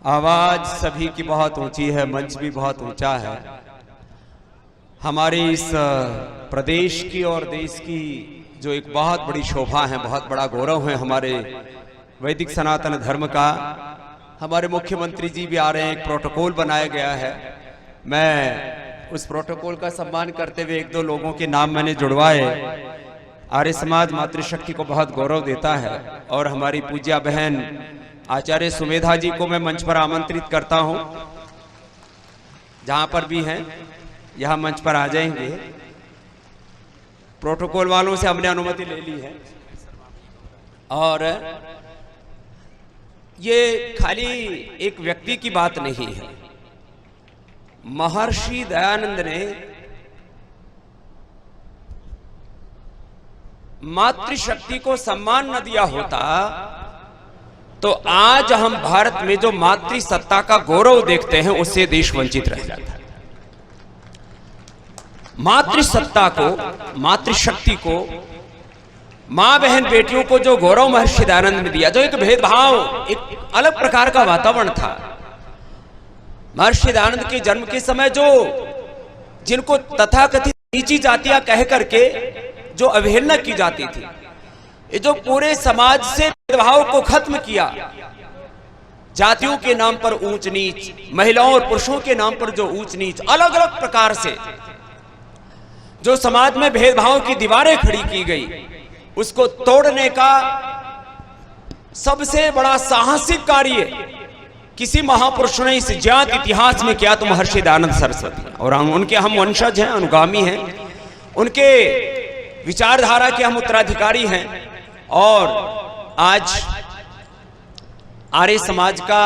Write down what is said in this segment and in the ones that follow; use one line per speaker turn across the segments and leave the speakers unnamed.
आवाज सभी की बहुत ऊंची है, मंच भी बहुत ऊंचा है। हमारे इस प्रदेश की और देश की जो एक बहुत बड़ी शोभा है, बहुत बड़ा गौरव है हमारे वैदिक सनातन धर्म का। हमारे मुख्यमंत्री जी भी आ रहे हैं, एक प्रोटोकॉल बनाया गया है। मैं उस प्रोटोकॉल का सम्मान करते हुए एक दो लोगों के नाम मैंने जुड़वाए। आर्य समाज मातृशक्ति को बहुत गौरव देता है और हमारी पूज्या बहन आचार्य सुमेधा जी को मैं मंच पर आमंत्रित करता हूं। जहां पर भी हैं यहां मंच पर आ जाएंगे। प्रोटोकॉल वालों से हमने अनुमति ले ली है और ये खाली एक व्यक्ति की बात नहीं है। महर्षि दयानंद ने मातृशक्ति को सम्मान न दिया होता तो आज हम भारत में जो मातृसत्ता का गौरव देखते हैं उससे देश वंचित रह जाता है। मातृसत्ता को, मातृशक्ति को, मां बहन बेटियों को जो गौरव महर्षि दयानंद ने दिया, जो एक भेदभाव, एक अलग प्रकार का वातावरण था। महर्षि दयानंद के जन्म के समय जो जिनको तथाकथित नीची जातियां कह करके जो अवहेलना की जाती थी, ये जो पूरे समाज से भेदभाव को खत्म किया, जातियों के नाम पर ऊंच नीच, महिलाओं और पुरुषों के नाम पर जो ऊंच नीच, अलग अलग प्रकार से जो समाज में भेदभाव की दीवारें खड़ी की गई, उसको तोड़ने का सबसे बड़ा साहसिक कार्य किसी महापुरुष ने इस ज्ञात इतिहास में किया तो महर्षि दयानंद सरस्वती। और उनके हम वंशज हैं, अनुगामी हैं, उनके विचारधारा के हम उत्तराधिकारी हैं। और आज आर्य समाज का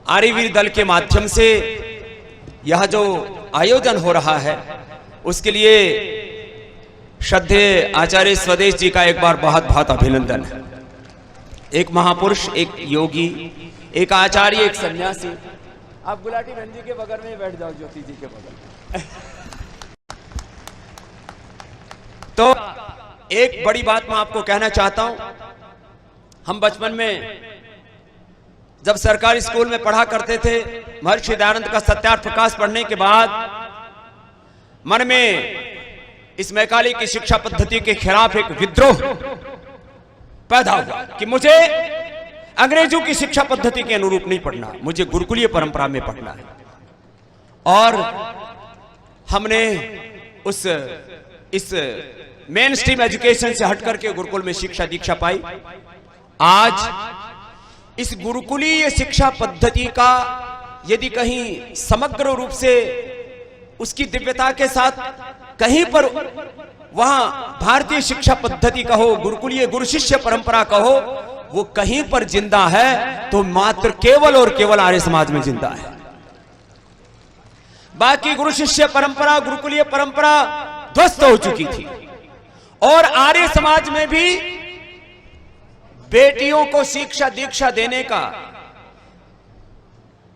आर्यवीर दल के माध्यम से यह जो आयोजन हो रहा है उसके लिए श्रद्धेय आचार्य स्वदेश जी का एक बार बहुत बहुत अभिनंदन है। एक महापुरुष, एक योगी, एक आचार्य, एक सन्यासी। आप गुलाटी बहन जी के बगल में बैठ जाओ, ज्योति जी के बगल में। तो एक बड़ी बात मैं आपको कहना चाहता हूं। हम बचपन में जब सरकारी स्कूल में पढ़ा करते थे, महर्षि दयानंद का सत्यार्थ प्रकाश पढ़ने के बाद मन में इस मैकाले की शिक्षा पद्धति के खिलाफ एक विद्रोह पैदा हुआ कि मुझे अंग्रेजों की शिक्षा पद्धति के अनुरूप नहीं पढ़ना, मुझे गुरुकुलीय परंपरा में पढ़ना है। और हमने इस मेन स्ट्रीम एजुकेशन से हटकर के गुरुकुल में शिक्षा दीक्षा पाई। आज इस गुरुकुलीय शिक्षा पद्धति का यदि कहीं समग्र रूप से उसकी दिव्यता के साथ कहीं पर वहां भारतीय शिक्षा पद्धति कहो, गुरुकुलीय गुरु शिष्य परंपरा कहो, वो कहीं पर जिंदा है तो मात्र केवल और केवल आर्य समाज में जिंदा है। बाकी गुरु शिष्य परंपरा, गुरुकुलीय परंपरा ध्वस्त हो चुकी थी। और आर्य समाज में भी बेटियों को शिक्षा दीक्षा देने का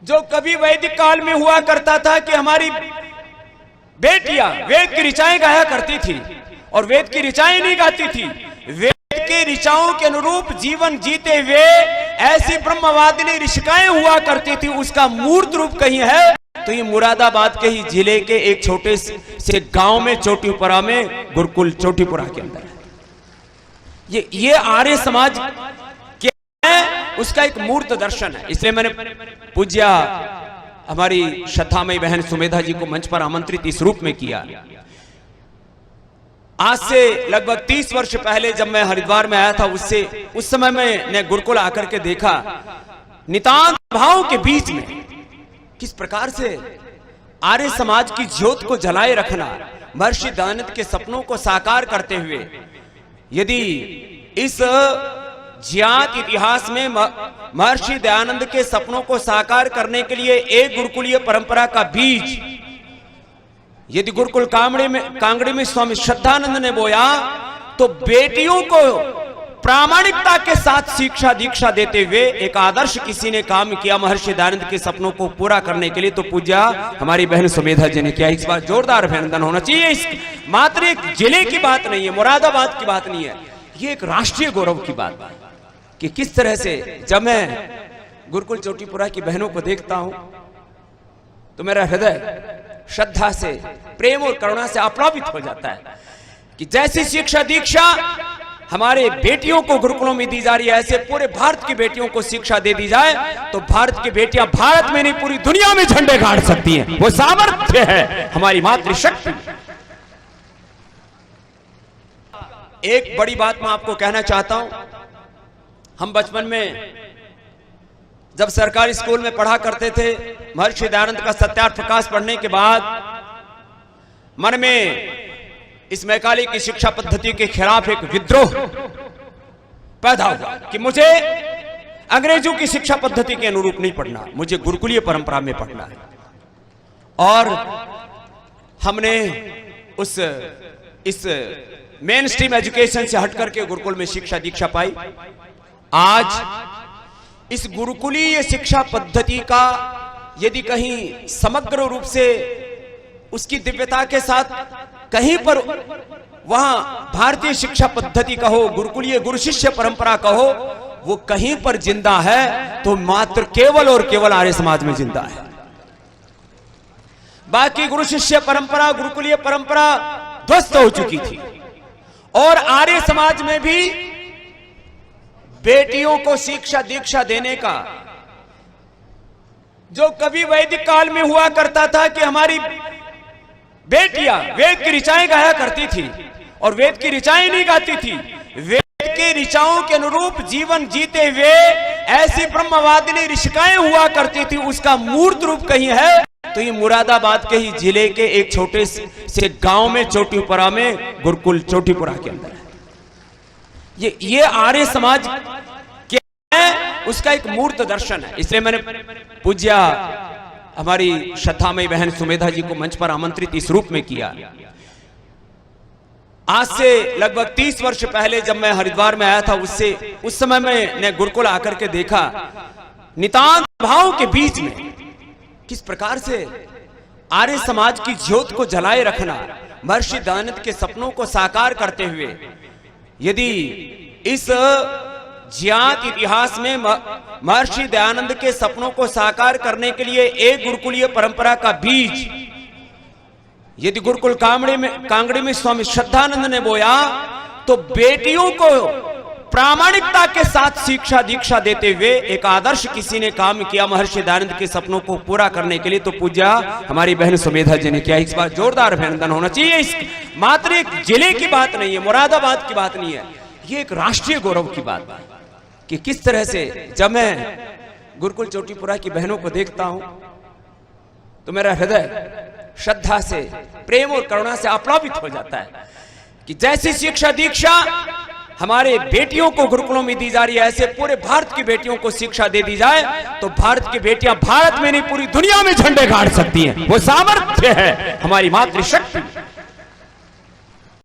जो कभी वैदिक काल में हुआ करता था कि हमारी बेटियां वेद की ऋचाएं गाया करती थी, और वेद की ऋचाएं नहीं गाती थी, वेद के ऋचाओं के अनुरूप जीवन जीते हुए ऐसी ब्रह्मवादिनी ऋषिकाएं हुआ करती थी, उसका मूर्त रूप कहीं है तो ये मुरादाबाद के ही जिले के एक छोटे से गांव में चोटीपुरा में गुरुकुल चोटीपुरा के अंदर है। ये आर्य समाज क्या है, उसका एक मूर्त दर्शन है। इसलिए मैंने पूज्या हमारी श्रद्धामयी बहन सुमेधा जी को मंच पर आमंत्रित इस रूप में किया। आज से लगभग 30 वर्ष पहले जब मैं हरिद्वार में आया था, उस समय मैंने गुरुकुल आकर के देखा नितांत भाव के बीच में किस प्रकार से आर्य समाज की ज्योत को जलाए रखना, महर्षि दयानंद के सपनों को साकार करते हुए, यदि इस ज्ञात इतिहास में महर्षि दयानंद के सपनों को साकार करने के लिए एक गुरुकुलीय परंपरा का बीज यदि गुरुकुल कांगड़ी में स्वामी श्रद्धानंद ने बोया, तो बेटियों को प्रामाणिकता के साथ शिक्षा दीक्षा देते हुए एक आदर्श किसी ने काम किया महर्षि दयानंद के सपनों को पूरा करने के लिए, तो पूज्या हमारी बहन सुमेधा जी ने किया। इस बार जोरदार अभिनंदन होना चाहिए। इस मात्र एक जिले की बात नहीं है, मुरादाबाद की बात नहीं है, ये एक राष्ट्रीय गौरव की बात कि किस तरह से जब मैं गुरुकुल चोटीपुरा की बहनों को देखता हूं तो मेरा हृदय श्रद्धा से, प्रेम और करुणा से आप्लावित हो जाता है कि जैसी शिक्षा दीक्षा हमारे बेटियों को गुरुकुलों में दी जा रही है, ऐसे पूरे भारत की बेटियों को शिक्षा दे दी जाए तो भारत की बेटियां भारत में नहीं पूरी दुनिया में झंडे गाड़ सकती हैं। वो सामर्थ्य है हमारी मातृशक्ति। एक बड़ी बात मैं आपको कहना चाहता हूं, हम बचपन में जब सरकारी स्कूल में पढ़ा करते थे, महर्षि दयानंद का सत्यार्थ प्रकाश पढ़ने के बाद मन में इस मैकाले की शिक्षा पद्धति के खिलाफ एक विद्रोह पैदा हुआ कि मुझे अंग्रेजों की शिक्षा पद्धति के अनुरूप नहीं पढ़ना, मुझे गुरुकुलीय परंपरा में पढ़ना है। और हमने इस मेन स्ट्रीम एजुकेशन से हटकर के गुरुकुल में शिक्षा दीक्षा पाई। आज इस गुरुकुलीय शिक्षा पद्धति का यदि कहीं समग्र रूप से उसकी दिव्यता के साथ कहीं पर वहां भारतीय शिक्षा पद्धति कहो, गुरुकुलीय गुरु शिष्य परंपरा कहो, वो कहीं पर जिंदा है तो मात्र केवल और केवल आर्य समाज में जिंदा है। बाकी गुरु शिष्य परंपरा, गुरुकुलीय परंपरा ध्वस्त हो चुकी थी। और आर्य समाज में भी बेटियों को शिक्षा दीक्षा देने का जो कभी वैदिक काल में हुआ करता था कि हमारी बेटियां वेद की ऋचाएं गाया करती थी, और वेद की ऋचाएं नहीं गाती थी, वेद के ऋचाओं के अनुरूप जीवन जीते हुए ऐसी ब्रह्मवादिनी ऋषिकाएं हुआ करती थी, उसका मूर्त रूप कहीं है तो ये मुरादाबाद के ही जिले के एक छोटे से गांव में चोटीपुरा में गुरुकुल चोटीपुरा के अंदर है। ये आर्य समाज क्या है उसका एक मूर्त दर्शन है। इसलिए मैंने पूज्य हमारी श्रद्धामयी बहन सुमेधा जी को मंच पर आमंत्रित इस रूप में किया। आज से लगभग 30 वर्ष पहले जब मैं हरिद्वार में आया था, उस समय मैंने गुरुकुल आकर के देखा नितांत भाव के बीच में किस प्रकार से आर्य समाज की ज्योत को जलाए रखना, महर्षि दयानंद के सपनों को साकार करते हुए, यदि इस ज्ञात इतिहास में महर्षि दयानंद के सपनों को साकार करने के लिए एक गुरुकुलीय परंपरा का बीज यदि गुरुकुल कांगड़ी में स्वामी श्रद्धानंद ने बोया, तो बेटियों को प्रामाणिकता के साथ शिक्षा दीक्षा देते हुए एक आदर्श किसी ने काम किया महर्षि दयानंद के सपनों को पूरा करने के लिए, तो पूज्या हमारी बहन सुमेधा जी ने किया। इस बार जोरदार अभिनंदन होना चाहिए। इस मात्र एक जिले की बात नहीं है, मुरादाबाद की बात नहीं है, ये एक राष्ट्रीय गौरव की बात है कि किस तरह से जब मैं गुरुकुल चोटीपुरा की बहनों को देखता हूं तो मेरा हृदय श्रद्धा से, प्रेम और करुणा से आप्लावित हो जाता है कि जैसी शिक्षा दीक्षा हमारे बेटियों को गुरुकुलों में दी जा रही है, ऐसे पूरे भारत की बेटियों को शिक्षा दे दी जाए तो भारत की बेटियां भारत में नहीं पूरी दुनिया में झंडे गाड़ सकती हैं। वो सामर्थ्य है हमारी मातृशक्ति।